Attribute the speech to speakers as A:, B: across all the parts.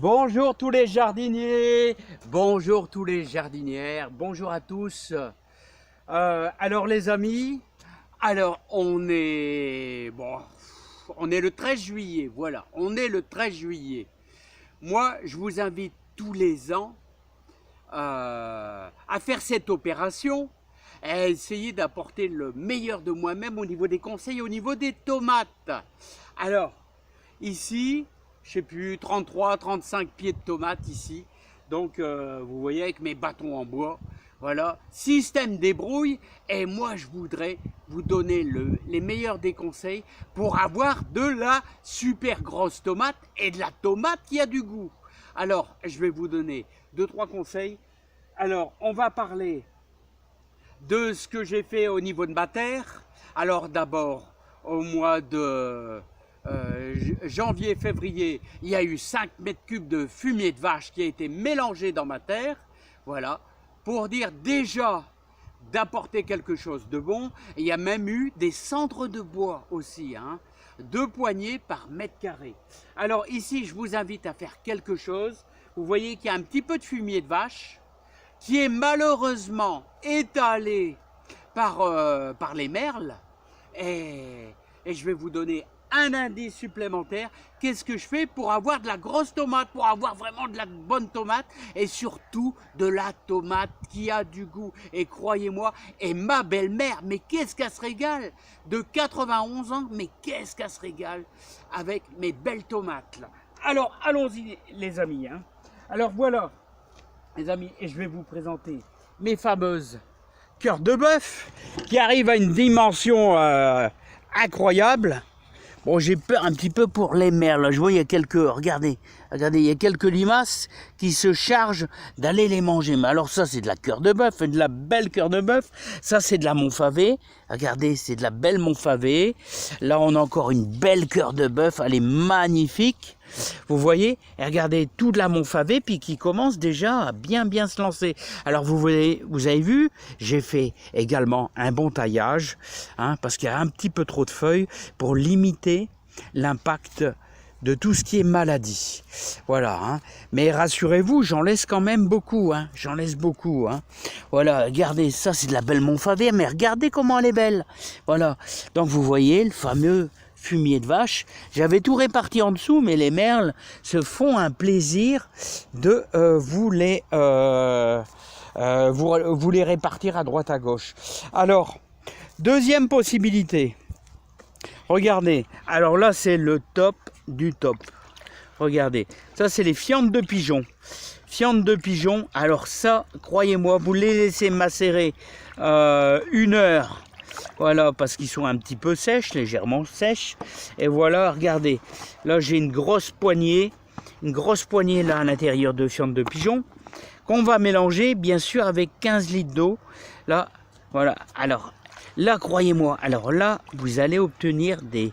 A: Bonjour tous les jardiniers, bonjour tous les jardinières, bonjour à tous. Alors les amis, on est le 13 juillet, voilà, on est le 13 juillet. Moi, je vous invite tous les ans à faire cette opération, à essayer d'apporter le meilleur de moi-même au niveau des conseils, au niveau des tomates. Alors, ici, je sais plus, 33, 35 pieds de tomates ici. Donc, vous voyez, avec mes bâtons en bois, voilà, système débrouille. Et moi, je voudrais vous donner les meilleurs des conseils pour avoir de la super grosse tomate et de la tomate qui a du goût. Alors, je vais vous donner 2-3 conseils. Alors, on va parler de ce que j'ai fait au niveau de ma terre. Alors, d'abord, au mois de janvier-février, il y a eu 5 mètres cubes de fumier de vache qui a été mélangé dans ma terre. Voilà, pour dire déjà d'apporter quelque chose de bon. Il y a même eu des cendres de bois aussi, 2 poignées par mètre carré. Alors ici, je vous invite à faire quelque chose. Vous voyez qu'il y a un petit peu de fumier de vache qui est malheureusement étalé par les merles. Et je vais vous donner un indice supplémentaire. Qu'est-ce que je fais pour avoir de la grosse tomate, pour avoir vraiment de la bonne tomate et surtout de la tomate qui a du goût. Et croyez-moi, et ma belle-mère, mais qu'est-ce qu'elle se régale de 91 ans, mais qu'est-ce qu'elle se régale avec mes belles tomates là. Alors, allons-y les amis. Alors voilà, les amis, et je vais vous présenter mes fameuses cœurs de bœuf qui arrivent à une dimension incroyable. Bon, j'ai peur un petit peu pour les merles. Je vois, il y a quelques, regardez, il y a quelques limaces qui se chargent d'aller les manger. Mais alors ça, c'est de la cœur de bœuf, de la belle cœur de bœuf. Ça, c'est de la Montfavet. Regardez, c'est de la belle Montfavet. Là, on a encore une belle cœur de bœuf. Elle est magnifique. Vous voyez, et regardez, tout de la Montfavet, puis qui commence déjà à bien se lancer. Alors vous avez vu, j'ai fait également un bon taillage, parce qu'il y a un petit peu trop de feuilles pour limiter l'impact de tout ce qui est maladie. Voilà, mais rassurez-vous, j'en laisse quand même beaucoup, j'en laisse beaucoup. Voilà, regardez, ça c'est de la belle Montfavet, mais regardez comment elle est belle. Voilà, donc vous voyez le fameux fumier de vache. J'avais tout réparti en dessous, mais les merles se font un plaisir de vous les répartir à droite à gauche. Alors, deuxième possibilité. Regardez. Alors là, c'est le top du top. Regardez. Ça, c'est les fientes de pigeon. Fientes de pigeon. Alors ça, croyez-moi, vous les laissez macérer 1 heure. Voilà, parce qu'ils sont un petit peu sèches, légèrement sèches. Et voilà, regardez, là j'ai une grosse poignée là à l'intérieur de fientes de pigeon, qu'on va mélanger bien sûr avec 15 litres d'eau. Là, voilà, alors là, croyez-moi, alors là, vous allez obtenir des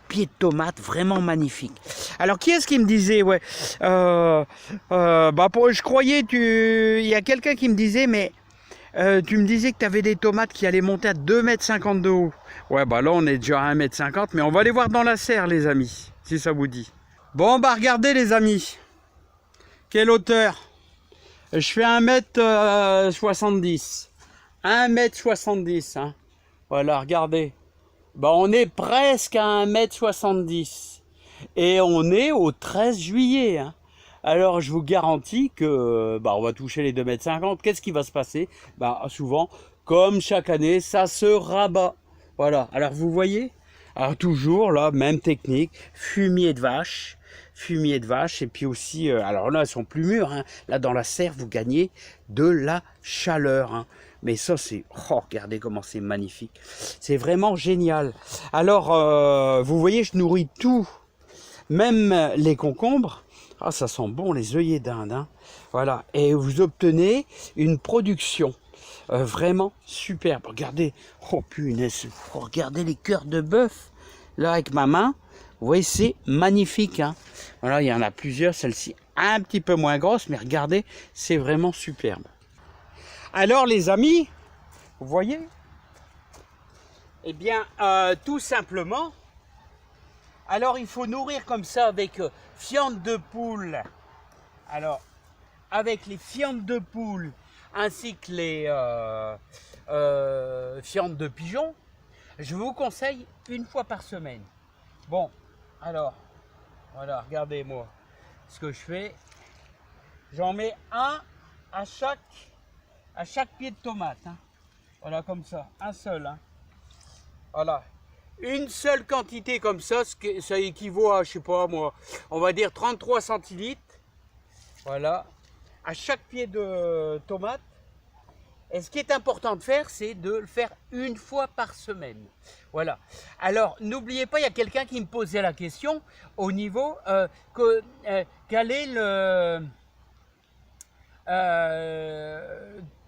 A: pieds de tomates vraiment magnifiques. Alors, qui est-ce qui me disait, ouais, je croyais, il y a quelqu'un qui me disait, mais tu me disais que tu avais des tomates qui allaient monter à 2,50 m de haut. Ouais, bah là, on est déjà à 1,50 m, mais on va les voir dans la serre, les amis, si ça vous dit. Bon, bah regardez, les amis. Quelle hauteur? Je fais 1,70 m. 1,70 m, Voilà, regardez. Bah, on est presque à 1,70 m. Et on est au 13 juillet, Alors, je vous garantis que on va toucher les 2,50 m. Qu'est-ce qui va se passer? Souvent, comme chaque année, ça se rabat. Voilà. Alors, vous voyez? Alors, toujours, là, même technique. Fumier de vache. Fumier de vache. Et puis aussi, alors là, elles sont plus mûres. Là, dans la serre, vous gagnez de la chaleur. Mais ça, c'est... Oh, regardez comment c'est magnifique. C'est vraiment génial. Alors, vous voyez, je nourris tout. Même les concombres. Ah, ça sent bon, les œillets d'Inde. Voilà, et vous obtenez une production vraiment superbe. Regardez, oh punaise, regardez les cœurs de bœuf. Là, avec ma main, vous voyez, c'est magnifique. Voilà, il y en a plusieurs, celle-ci un petit peu moins grosse, mais regardez, c'est vraiment superbe. Alors, les amis, vous voyez, eh bien, tout simplement, alors il faut nourrir comme ça avec fientes de poule Alors, avec les fientes de poule ainsi que les fientes de pigeon, je vous conseille une fois par semaine. Bon, alors, voilà, regardez-moi ce que je fais. J'en mets un à chaque pied de tomate. Hein. Voilà, comme ça, un seul. Hein. Voilà. Une seule quantité comme ça, ça équivaut à, je sais pas moi, on va dire 33 centilitres. Voilà. À chaque pied de tomate. Et ce qui est important de faire, c'est de le faire une fois par semaine. Voilà. Alors, n'oubliez pas, il y a quelqu'un qui me posait la question au niveau quel est le...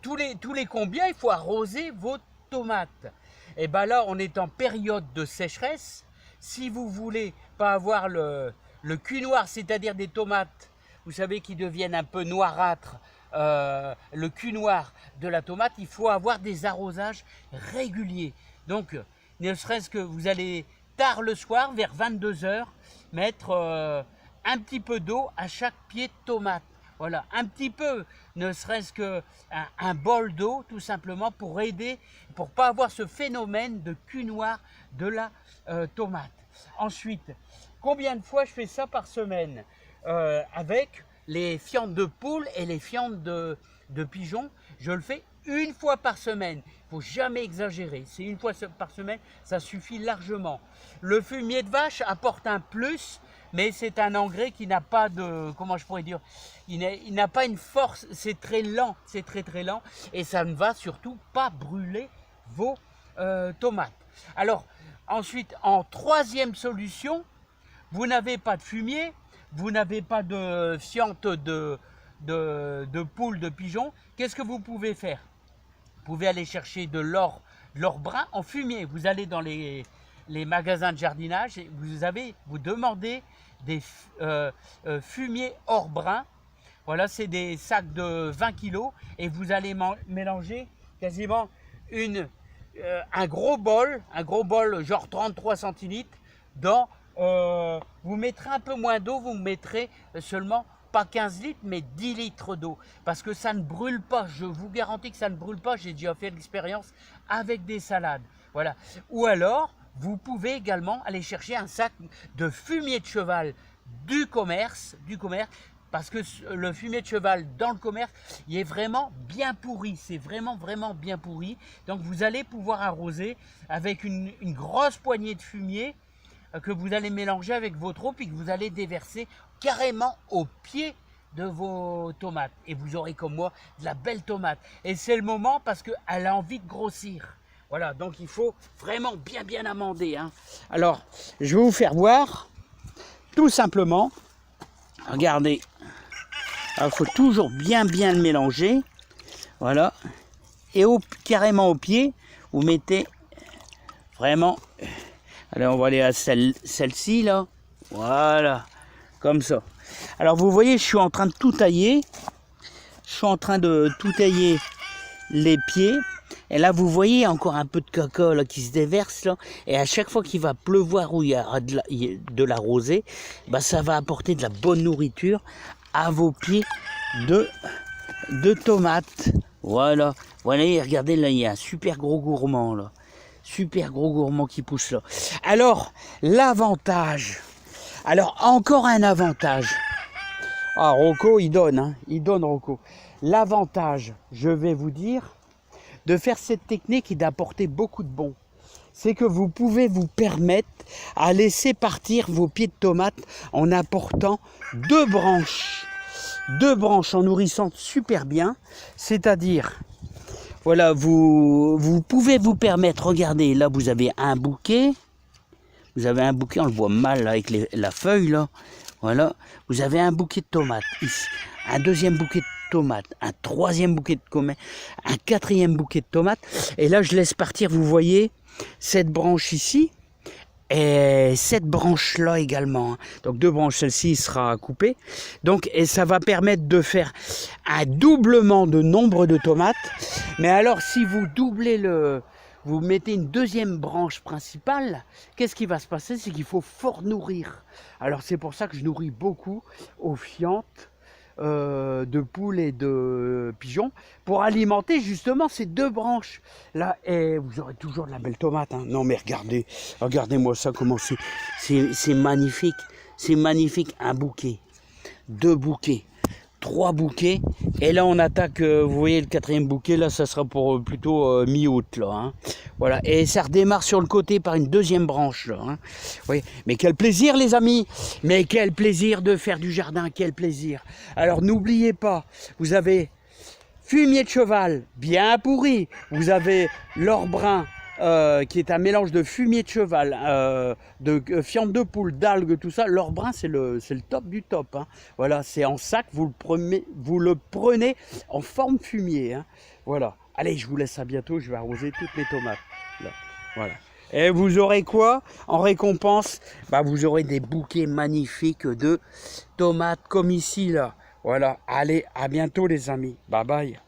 A: tous les combien il faut arroser vos tomates. Et bien là, on est en période de sécheresse. Si vous voulez pas avoir le cul noir, c'est-à-dire des tomates, vous savez, qui deviennent un peu noirâtres, le cul noir de la tomate, il faut avoir des arrosages réguliers. Donc, ne serait-ce que vous allez tard le soir, vers 22 h, mettre un petit peu d'eau à chaque pied de tomate. Voilà, un petit peu, ne serait-ce qu'un bol d'eau, tout simplement, pour aider, pour pas avoir ce phénomène de cul noir de la tomate. Ensuite, combien de fois je fais ça par semaine? Avec les fientes de poule et les fientes de pigeon, je le fais une fois par semaine. Il ne faut jamais exagérer, c'est une fois par semaine, ça suffit largement. Le fumier de vache apporte un plus, mais c'est un engrais qui n'a pas de, comment je pourrais dire, il n'a pas une force, c'est très lent, c'est très lent, et ça ne va surtout pas brûler vos tomates. Alors, ensuite, en troisième solution, vous n'avez pas de fumier, vous n'avez pas de fiente de poule, de pigeon, qu'est-ce que vous pouvez faire? Vous pouvez aller chercher de l'or brun en fumier. Vous allez dans les magasins de jardinage et vous demandez des fumiers or brun. Voilà, c'est des sacs de 20 kg et vous allez mélanger quasiment un gros bol genre 33 centilitres dans... vous mettrez un peu moins d'eau, vous mettrez seulement pas 15 litres mais 10 litres d'eau parce que ça ne brûle pas, je vous garantis que ça ne brûle pas, j'ai déjà fait l'expérience avec des salades. Voilà. Ou alors vous pouvez également aller chercher un sac de fumier de cheval du commerce parce que le fumier de cheval dans le commerce, il est vraiment bien pourri, c'est vraiment bien pourri. Donc vous allez pouvoir arroser avec une grosse poignée de fumier que vous allez mélanger avec votre eau puis que vous allez déverser carrément au pied de vos tomates. Et vous aurez comme moi de la belle tomate. Et c'est le moment parce qu'elle a envie de grossir. Voilà, donc il faut vraiment bien amender. Hein. Alors, je vais vous faire voir, tout simplement. Regardez. Il faut toujours bien le mélanger. Voilà. Et carrément au pied, vous mettez vraiment... Allez, on va aller à celle-ci, là. Voilà, comme ça. Alors, vous voyez, je suis en train de tout tailler. Je suis en train de tout tailler les pieds. Et là, vous voyez encore un peu de caca là, qui se déverse. Là. Et à chaque fois qu'il va pleuvoir ou il y a de la rosée, bah, ça va apporter de la bonne nourriture à vos pieds de tomates. Voilà. Voilà, regardez, là, il y a un super gros gourmand, là. Super gros gourmand qui pousse là. Alors, l'avantage. Alors, encore un avantage. Ah, Rocco, il donne, hein. Il donne, Rocco. L'avantage, je vais vous dire, de faire cette technique et d'apporter beaucoup de bons, c'est que vous pouvez vous permettre à laisser partir vos pieds de tomates en apportant deux branches en nourrissant super bien, c'est-à-dire... Voilà, vous pouvez vous permettre, regardez, là vous avez un bouquet, on le voit mal là, avec la feuille là, voilà, vous avez un bouquet de tomates ici, un deuxième bouquet de tomates, un troisième bouquet de tomates, un quatrième bouquet de tomates, et là je laisse partir, vous voyez, cette branche ici, et cette branche là également, donc deux branches, celle-ci sera coupée, donc et ça va permettre de faire un doublement de nombre de tomates. Mais alors si vous doublez vous mettez une deuxième branche principale, qu'est-ce qui va se passer? C'est qu'il faut fort nourrir. Alors c'est pour ça que je nourris beaucoup aux fientes de poules et de pigeons pour alimenter justement ces deux branches là. Et vous aurez toujours de la belle tomate, hein. Non mais regardez, regardez-moi ça, comment c'est magnifique. C'est magnifique, un bouquet, deux bouquets, trois bouquets. Et là, on attaque, vous voyez, le quatrième bouquet, là, ça sera pour plutôt mi-août, là. Hein. Voilà, et ça redémarre sur le côté par une deuxième branche, là. Hein. Vous voyez, mais quel plaisir, les amis! Mais quel plaisir de faire du jardin, quel plaisir! Alors, n'oubliez pas, vous avez fumier de cheval, bien pourri. Vous avez l'or brun, qui est un mélange de fumier de cheval, de fiente de poule, d'algues, tout ça. L'or brun, c'est le top du top. Hein. Voilà, c'est en sac, vous le prenez en forme fumier. Hein. Voilà. Allez, je vous laisse à bientôt, je vais arroser toutes mes tomates. Là. Voilà. Et vous aurez quoi en récompense? Bah, vous aurez des bouquets magnifiques de tomates comme ici, là. Voilà. Allez, à bientôt, les amis. Bye bye.